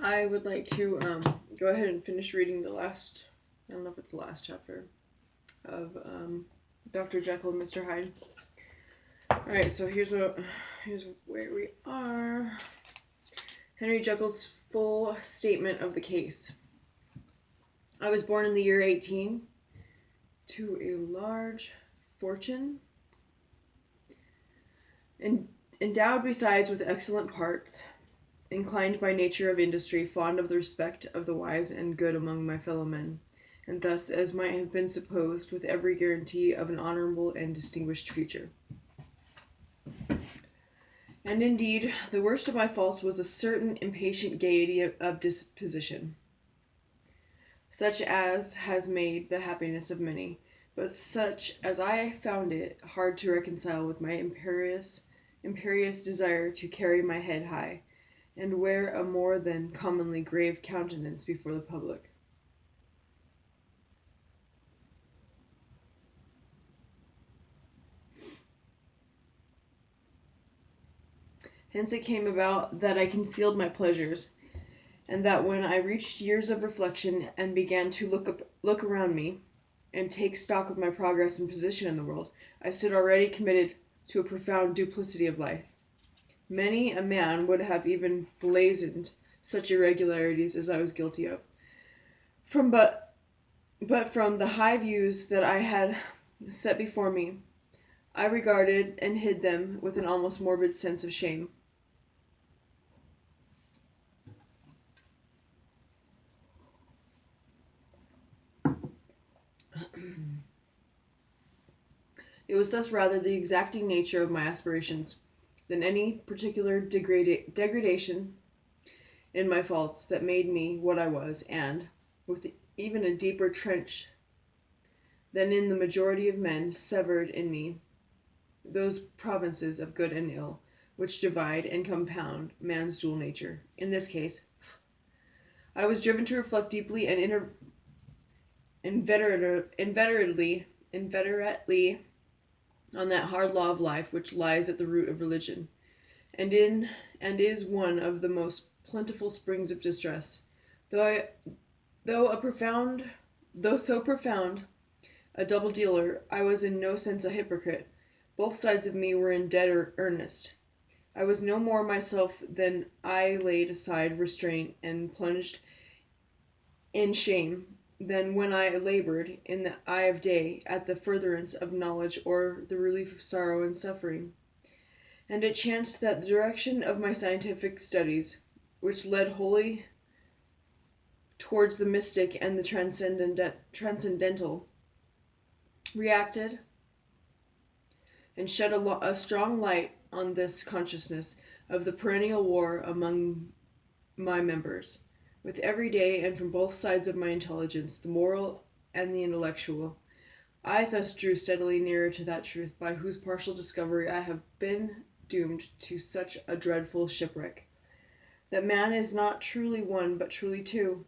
I would like to go ahead and finish reading the last, I don't know if it's the last chapter, of Dr. Jekyll and Mr. Hyde. Alright, so here's where we are. Henry Jekyll's full statement of the case. I was born in the year 18 to a large fortune, endowed besides with excellent parts, inclined by nature of industry, fond of the respect of the wise and good among my fellow men, and thus, as might have been supposed, with every guarantee of an honorable and distinguished future. And indeed, the worst of my faults was a certain impatient gaiety of disposition, such as has made the happiness of many, but such as I found it hard to reconcile with my imperious desire to carry my head high, and wear a more than commonly grave countenance before the public. Hence it came about that I concealed my pleasures, and that when I reached years of reflection and began to look around me, and take stock of my progress and position in the world, I stood already committed to a profound duplicity of life. Many a man would have even blazoned such irregularities as I was guilty of. But from the high views that I had set before me, I regarded and hid them with an almost morbid sense of shame. It was thus rather the exacting nature of my aspirations than any particular degradation in my faults that made me what I was, and, with even a deeper trench than in the majority of men, severed in me those provinces of good and ill which divide and compound man's dual nature. In this case, I was driven to reflect deeply and inveterately on that hard law of life which lies at the root of religion, and is one of the most plentiful springs of distress. Though so profound a double dealer, I was in no sense a hypocrite. Both sides of me were in dead earnest. I was no more myself than I laid aside restraint and plunged in shame than when I labored in the eye of day at the furtherance of knowledge or the relief of sorrow and suffering. And it chanced that the direction of my scientific studies, which led wholly towards the mystic and the transcendental, reacted and shed a strong light on this consciousness of the perennial war among my members. With every day, and from both sides of my intelligence, the moral and the intellectual, I thus drew steadily nearer to that truth by whose partial discovery I have been doomed to such a dreadful shipwreck, that man is not truly one but truly two.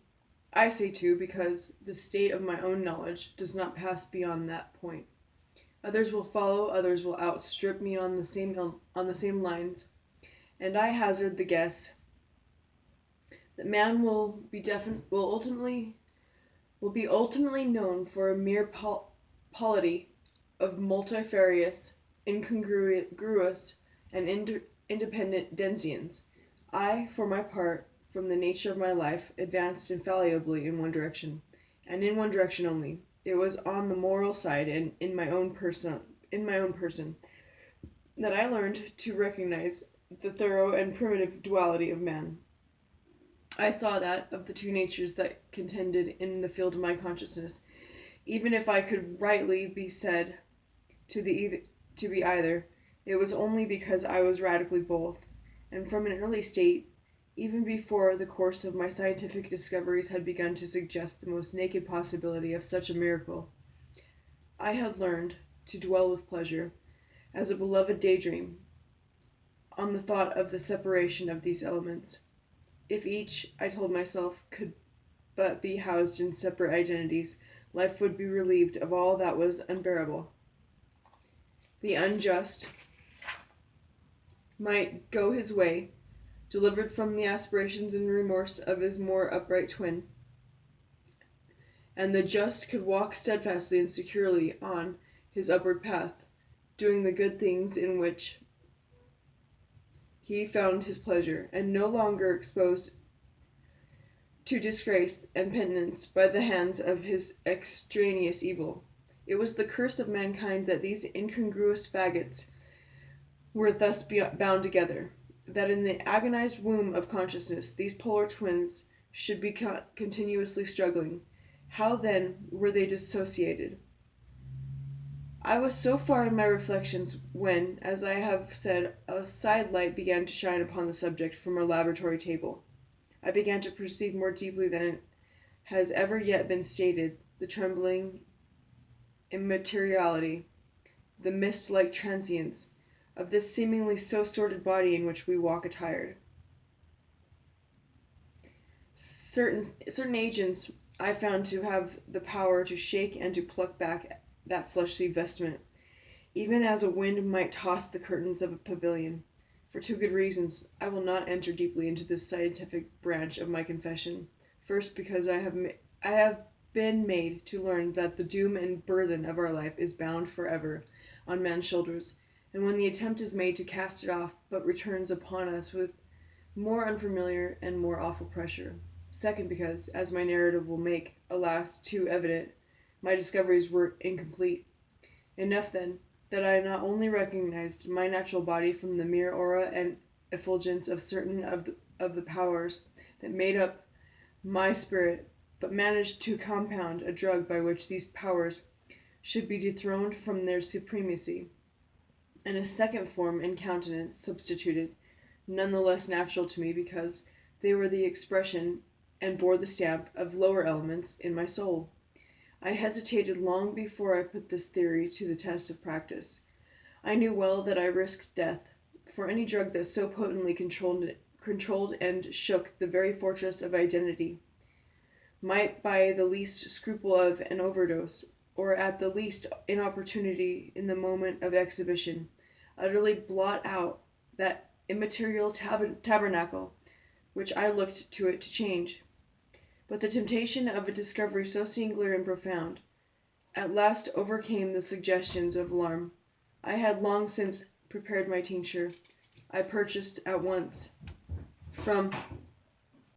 I say two because the state of my own knowledge does not pass beyond that point. Others will follow, others will outstrip me on the same lines, and I hazard the guess that man will be ultimately known for a mere polity of multifarious, incongruous, and independent denizens. I, for my part, from the nature of my life, advanced infallibly in one direction, and in one direction only. It was on the moral side, and in my own person, that I learned to recognize the thorough and primitive duality of man. I saw that, of the two natures that contended in the field of my consciousness, even if I could rightly be said to be either, it was only because I was radically both, and from an early state, even before the course of my scientific discoveries had begun to suggest the most naked possibility of such a miracle, I had learned to dwell with pleasure, as a beloved daydream, on the thought of the separation of these elements. If each, I told myself, could but be housed in separate identities, life would be relieved of all that was unbearable. The unjust might go his way, delivered from the aspirations and remorse of his more upright twin. And the just could walk steadfastly and securely on his upward path, doing the good things in which he found his pleasure, and no longer exposed to disgrace and penitence by the hands of his extraneous evil. It was the curse of mankind that these incongruous faggots were thus bound together, that in the agonized womb of consciousness these polar twins should be continuously struggling. How then were they dissociated? I was so far in my reflections when, as I have said, a side light began to shine upon the subject from our laboratory table. I began to perceive more deeply than it has ever yet been stated the trembling immateriality, the mist-like transience of this seemingly so sordid body in which we walk attired. Certain agents I found to have the power to shake and to pluck back that fleshly vestment, even as a wind might toss the curtains of a pavilion. For two good reasons, I will not enter deeply into this scientific branch of my confession. First, because I have been made to learn that the doom and burthen of our life is bound forever on man's shoulders, and when the attempt is made to cast it off, but returns upon us with more unfamiliar and more awful pressure. Second, because, as my narrative will make, alas, too evident, my discoveries were incomplete. Enough, then, that I not only recognized my natural body from the mere aura and effulgence of certain of the powers that made up my spirit, but managed to compound a drug by which these powers should be dethroned from their supremacy, and a second form and countenance substituted, none the less natural to me because they were the expression and bore the stamp of lower elements in my soul. I hesitated long before I put this theory to the test of practice. I knew well that I risked death, for any drug that so potently controlled and shook the very fortress of identity might, by the least scruple of an overdose, or at the least inopportunity in the moment of exhibition, utterly blot out that immaterial tabernacle which I looked to it to change. But the temptation of a discovery so singular and profound at last overcame the suggestions of alarm. I had long since prepared my tincture. I purchased at once from